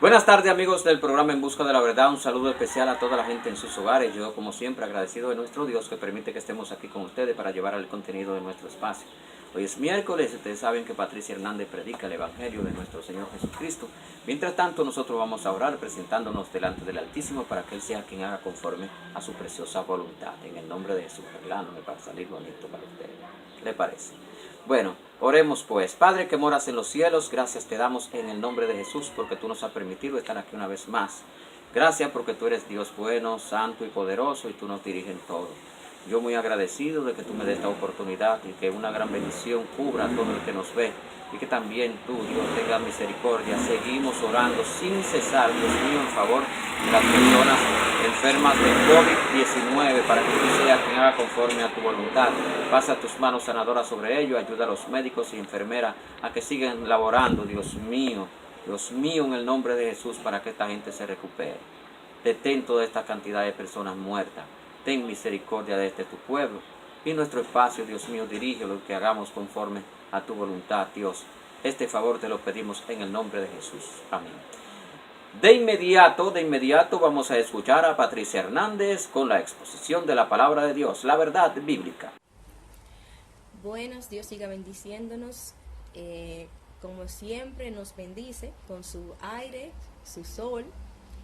Buenas tardes, amigos del programa En Busca de la Verdad. Un saludo especial a toda la gente en sus hogares. Yo, como siempre, agradecido de nuestro Dios que permite que estemos aquí con ustedes para llevar el contenido de nuestro espacio. Hoy es miércoles y ustedes saben que Patricia Hernández predica el Evangelio de nuestro Señor Jesucristo. Mientras tanto, nosotros vamos a orar presentándonos delante del Altísimo para que Él sea quien haga conforme a su preciosa voluntad. En el nombre de Jesús, regálanos para salir bonito para ustedes. ¿Qué le parece? Bueno, oremos pues. Padre que moras en los cielos, gracias te damos en el nombre de Jesús porque tú nos has permitido estar aquí una vez más. Gracias porque tú eres Dios bueno, santo y poderoso y tú nos diriges en todo. Yo muy agradecido de que tú me des esta oportunidad y que una gran bendición cubra a todo el que nos ve y que también tú, Dios, tengas misericordia. Seguimos orando sin cesar, Dios mío, en favor de las personas enfermas de COVID-19 para que tú seas quien haga conforme a tu voluntad. Pasa tus manos sanadoras sobre ellos, ayuda a los médicos y enfermeras a que sigan laborando, Dios mío, en el nombre de Jesús, para que esta gente se recupere. Detén toda esta cantidad de personas muertas. Ten misericordia de este tu pueblo y nuestro espacio, Dios mío, dirige lo que hagamos conforme a tu voluntad, Dios. Este favor te lo pedimos en el nombre de Jesús. Amén. De inmediato vamos a escuchar a Patricia Hernández con la exposición de la palabra de Dios, la verdad bíblica. Buenos, Dios siga bendiciéndonos, como siempre nos bendice con su aire, su sol,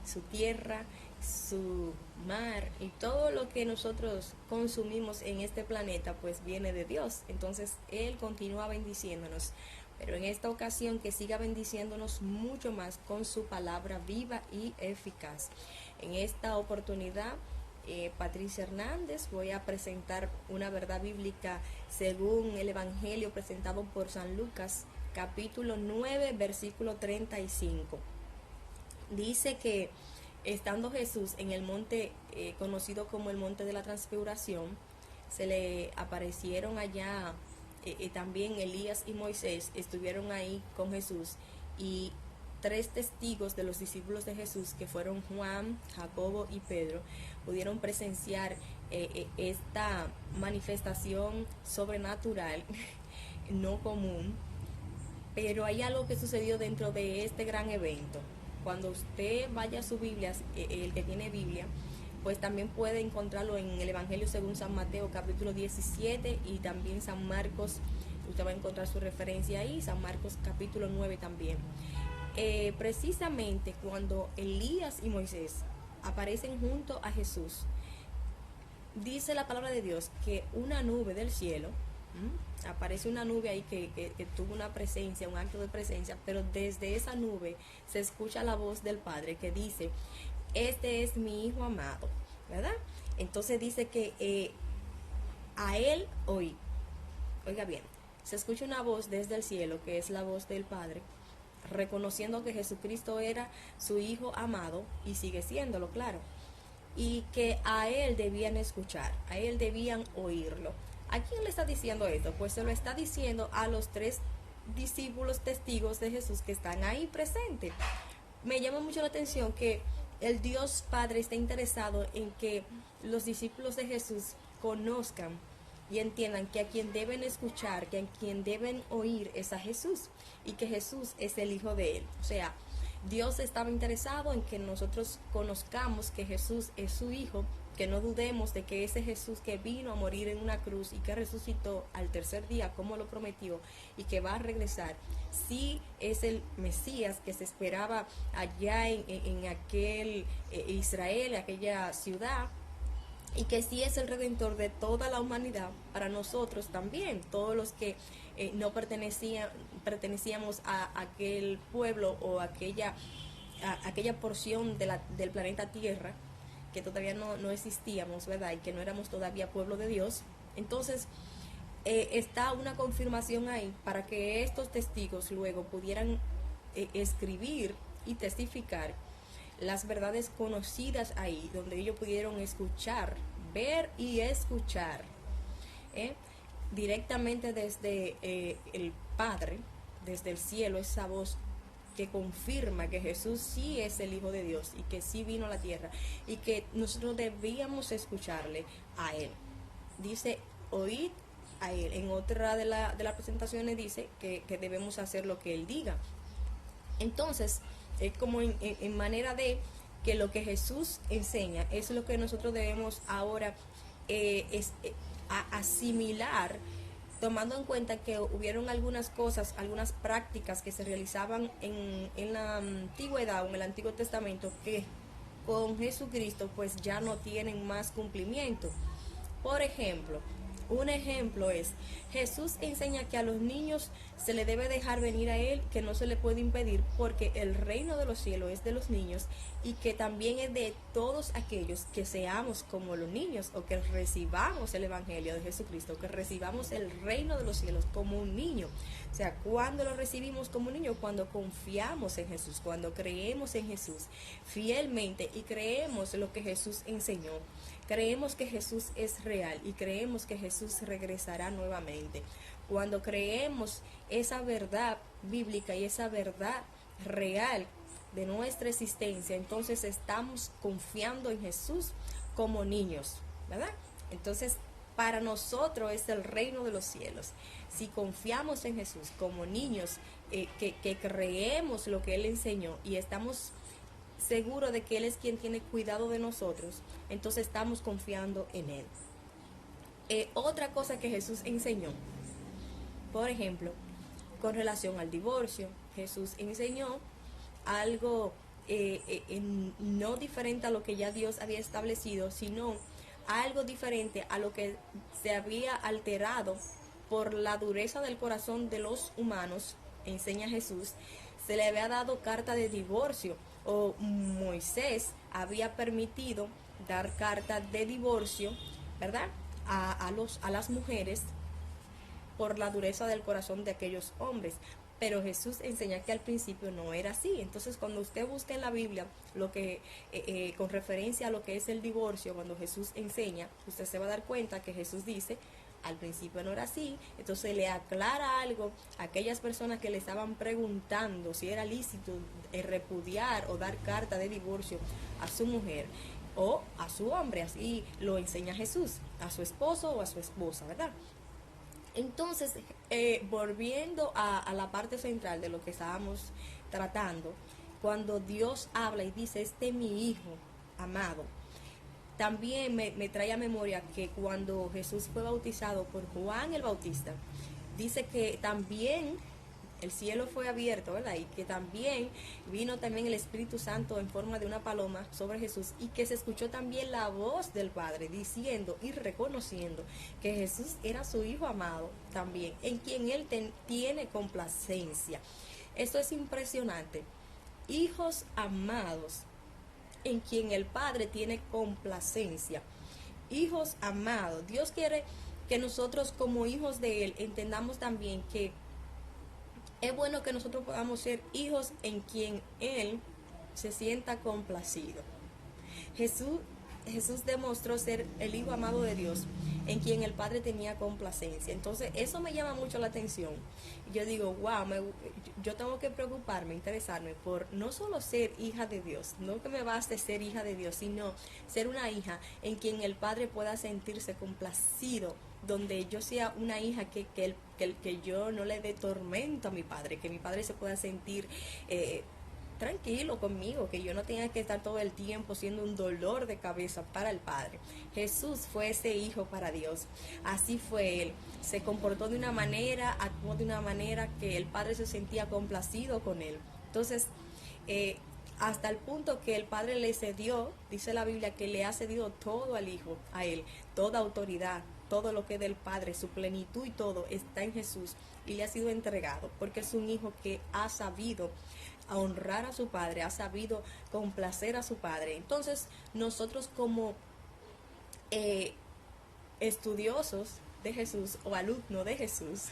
su tierra, su mar y todo lo que nosotros consumimos en este planeta pues viene de Dios. Entonces Él continúa bendiciéndonos, pero en esta ocasión que siga bendiciéndonos mucho más con su palabra viva y eficaz. En esta oportunidad, Patricia Hernández, voy a presentar una verdad bíblica según el Evangelio presentado por San Lucas, capítulo 9, versículo 35. Dice que estando Jesús en el monte conocido como el monte de la transfiguración, se le aparecieron allá también Elías y Moisés, estuvieron ahí con Jesús, y 3 testigos de los discípulos de Jesús, que fueron Juan, Jacobo y Pedro, pudieron presenciar esta manifestación sobrenatural no común. Pero hay algo que sucedió dentro de este gran evento. Cuando usted vaya a su Biblia, el que tiene Biblia, pues también puede encontrarlo en el Evangelio según San Mateo, capítulo 17, y también San Marcos. Usted va a encontrar su referencia ahí, San Marcos capítulo 9 también. Precisamente cuando Elías y Moisés aparecen junto a Jesús, dice la palabra de Dios que una nube del cielo, aparece una nube ahí que tuvo una presencia, un acto de presencia, pero desde esa nube se escucha la voz del Padre que dice: este es mi Hijo amado, ¿verdad? Entonces dice que a Él oí. Oiga bien, se escucha una voz desde el cielo, que es la voz del Padre, reconociendo que Jesucristo era su Hijo amado y sigue siéndolo, claro, y que a Él debían escuchar, a Él debían oírlo. ¿A quién le está diciendo esto? Pues se lo está diciendo a los 3 discípulos testigos de Jesús que están ahí presentes. Me llama mucho la atención que el Dios Padre está interesado en que los discípulos de Jesús conozcan y entiendan que a quien deben escuchar, que a quien deben oír es a Jesús, y que Jesús es el Hijo de Él. O sea, Dios estaba interesado en que nosotros conozcamos que Jesús es su Hijo, que no dudemos de que ese Jesús que vino a morir en una cruz y que resucitó al tercer día como lo prometió y que va a regresar, sí es el Mesías que se esperaba allá en aquel Israel, aquella ciudad, y que sí es el Redentor de toda la humanidad para nosotros también, todos los que no pertenecíamos a aquel pueblo o a aquella porción del planeta Tierra, que todavía no existíamos, ¿verdad? Y que no éramos todavía pueblo de Dios. Entonces está una confirmación ahí para que estos testigos luego pudieran escribir y testificar las verdades conocidas ahí, donde ellos pudieron escuchar, ver y escuchar directamente desde el Padre, desde el cielo, esa voz que confirma que Jesús sí es el Hijo de Dios y que sí vino a la tierra y que nosotros debíamos escucharle a Él. Dice, oíd a Él. En otra de las presentaciones dice que debemos hacer lo que Él diga. Entonces, Es como en manera de que lo que Jesús enseña es lo que nosotros debemos ahora asimilar, tomando en cuenta que hubieron algunas cosas, algunas prácticas que se realizaban en la antigüedad o en el Antiguo Testamento que con Jesucristo pues ya no tienen más cumplimiento. Por ejemplo, un ejemplo es, Jesús enseña que a los niños se le debe dejar venir a Él, que no se le puede impedir, porque el reino de los cielos es de los niños y que también es de todos aquellos que seamos como los niños o que recibamos el Evangelio de Jesucristo, que recibamos el reino de los cielos como un niño. O sea, cuando lo recibimos como un niño, cuando confiamos en Jesús, cuando creemos en Jesús fielmente y creemos lo que Jesús enseñó. Creemos que Jesús es real y creemos que Jesús regresará nuevamente. Cuando creemos esa verdad bíblica y esa verdad real de nuestra existencia, entonces estamos confiando en Jesús como niños, ¿verdad? Entonces, para nosotros es el reino de los cielos. Si confiamos en Jesús como niños, que creemos lo que Él enseñó y estamos seguro de que Él es quien tiene cuidado de nosotros, entonces estamos confiando en Él. Otra cosa que Jesús enseñó, por ejemplo, con relación al divorcio, Jesús enseñó algo no diferente a lo que ya Dios había establecido, sino algo diferente a lo que se había alterado por la dureza del corazón de los humanos, enseña Jesús. Se le había dado carta de divorcio, o Moisés había permitido dar carta de divorcio, ¿verdad? A las mujeres por la dureza del corazón de aquellos hombres. Pero Jesús enseña que al principio no era así. Entonces, cuando usted busca en la Biblia lo que con referencia a lo que es el divorcio, cuando Jesús enseña, usted se va a dar cuenta que Jesús dice, al principio no era así. Entonces le aclara algo a aquellas personas que le estaban preguntando si era lícito repudiar o dar carta de divorcio a su mujer o a su hombre. Así lo enseña Jesús, a su esposo o a su esposa, ¿verdad? Entonces, volviendo a la parte central de lo que estábamos tratando, cuando Dios habla y dice, este es mi hijo amado, también me trae a memoria que cuando Jesús fue bautizado por Juan el Bautista, dice que también el cielo fue abierto, ¿verdad? Y que también vino también el Espíritu Santo en forma de una paloma sobre Jesús y que se escuchó también la voz del Padre diciendo y reconociendo que Jesús era su Hijo amado también, en quien Él tiene complacencia. Esto es impresionante. Hijos amados, en quien el Padre tiene complacencia. Hijos amados. Dios quiere que nosotros como hijos de Él entendamos también que es bueno que nosotros podamos ser hijos en quien Él se sienta complacido. Jesús demostró ser el Hijo amado de Dios, en quien el Padre tenía complacencia. Entonces, eso me llama mucho la atención. Yo digo, wow, yo tengo que preocuparme, interesarme por no solo ser hija de Dios, no que me baste ser hija de Dios, sino ser una hija en quien el Padre pueda sentirse complacido, donde yo sea una hija que yo no le dé tormento a mi Padre, que mi Padre se pueda sentir tranquilo conmigo, que yo no tenga que estar todo el tiempo siendo un dolor de cabeza para el Padre. Jesús fue ese hijo para Dios, así fue Él, se comportó de una manera, actuó de una manera que el Padre se sentía complacido con Él. Entonces, hasta el punto que el Padre le cedió, dice la Biblia, que le ha cedido todo al Hijo, a Él, toda autoridad, todo lo que es del Padre, su plenitud y todo está en Jesús y le ha sido entregado, porque es un hijo que ha sabido honrar a su Padre, ha sabido complacer a su Padre. Entonces, nosotros como estudiosos de Jesús o alumnos de Jesús,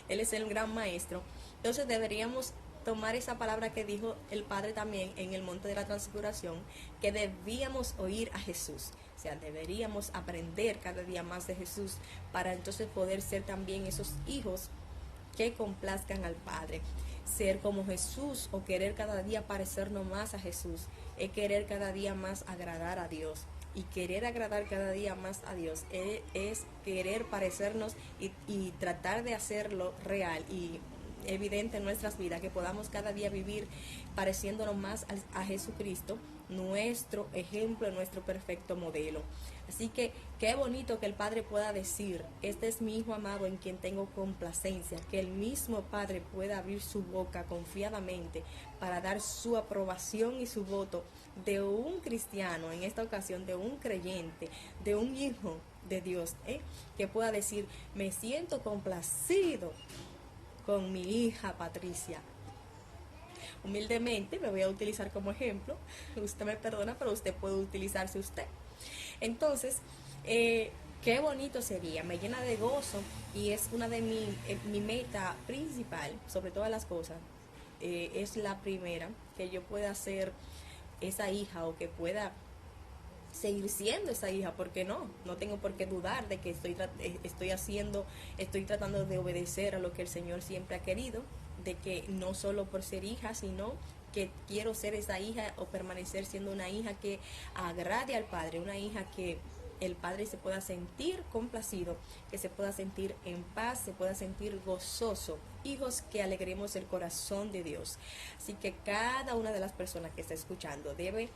Él es el gran maestro, entonces deberíamos tomar esa palabra que dijo el Padre también en el monte de la transfiguración, que debíamos oír a Jesús. O sea, deberíamos aprender cada día más de Jesús para entonces poder ser también esos hijos que complazcan al Padre. Ser como Jesús o querer cada día parecernos más a Jesús es querer cada día más agradar a Dios. Y querer agradar cada día más a Dios es querer parecernos y tratar de hacerlo real y evidente en nuestras vidas, que podamos cada día vivir pareciéndonos más a Jesucristo, nuestro ejemplo, nuestro perfecto modelo. Así que qué bonito que el Padre pueda decir, este es mi Hijo amado en quien tengo complacencia, que el mismo Padre pueda abrir su boca confiadamente para dar su aprobación y su voto de un cristiano, en esta ocasión de un creyente, de un hijo de Dios, que pueda decir, me siento complacido con mi hija Patricia. Humildemente me voy a utilizar como ejemplo, usted me perdona, pero usted puede utilizarse usted. Entonces, qué bonito sería, me llena de gozo y es una de mi meta principal, sobre todas las cosas, es la primera, que yo pueda ser esa hija o que pueda seguir siendo esa hija, porque no tengo por qué dudar de que estoy tratando de obedecer a lo que el Señor siempre ha querido, de que no solo por ser hija, sino que quiero ser esa hija o permanecer siendo una hija que agrade al Padre, una hija que el Padre se pueda sentir complacido, que se pueda sentir en paz, se pueda sentir gozoso, hijos que alegremos el corazón de Dios. Así que cada una de las personas que está escuchando debe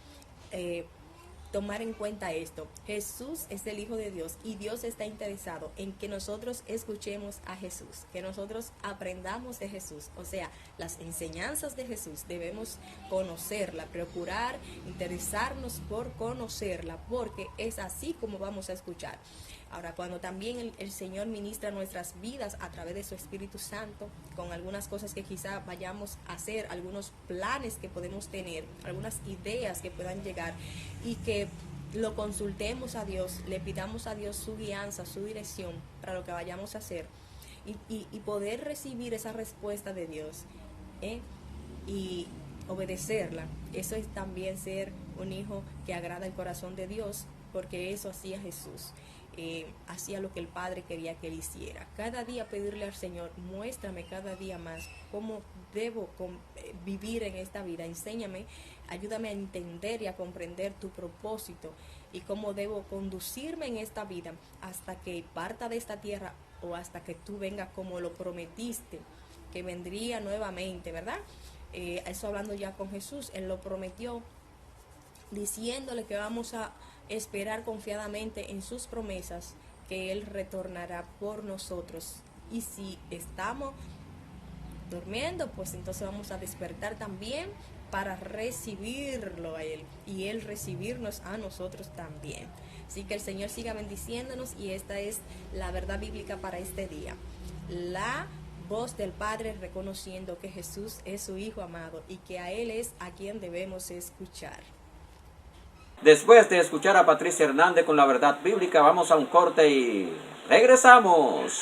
tomar en cuenta esto. Jesús es el Hijo de Dios y Dios está interesado en que nosotros escuchemos a Jesús, que nosotros aprendamos de Jesús, o sea, las enseñanzas de Jesús. Debemos conocerla, procurar, interesarnos por conocerla, porque es así como vamos a escuchar. Ahora, cuando también el Señor ministra nuestras vidas a través de su Espíritu Santo, con algunas cosas que quizá vayamos a hacer, algunos planes que podemos tener, algunas ideas que puedan llegar, y que lo consultemos a Dios, le pidamos a Dios su guianza, su dirección para lo que vayamos a hacer, y poder recibir esa respuesta de Dios, y obedecerla. Eso es también ser un hijo que agrada el corazón de Dios, porque eso hacía Jesús. Hacía lo que el Padre quería que él hiciera. Cada día pedirle al Señor, muéstrame cada día más cómo debo vivir en esta vida, enséñame, ayúdame a entender y a comprender tu propósito y cómo debo conducirme en esta vida hasta que parta de esta tierra o hasta que tú vengas como lo prometiste, que vendría nuevamente, ¿verdad? Eso hablando ya con Jesús, él lo prometió, diciéndole que vamos a esperar confiadamente en sus promesas, que Él retornará por nosotros. Y si estamos durmiendo, pues entonces vamos a despertar también para recibirlo a Él y Él recibirnos a nosotros también. Así que el Señor siga bendiciéndonos, y esta es la verdad bíblica para este día. La voz del Padre reconociendo que Jesús es su Hijo amado y que a Él es a quien debemos escuchar. Después de escuchar a Patricia Hernández con la verdad bíblica, vamos a un corte y regresamos.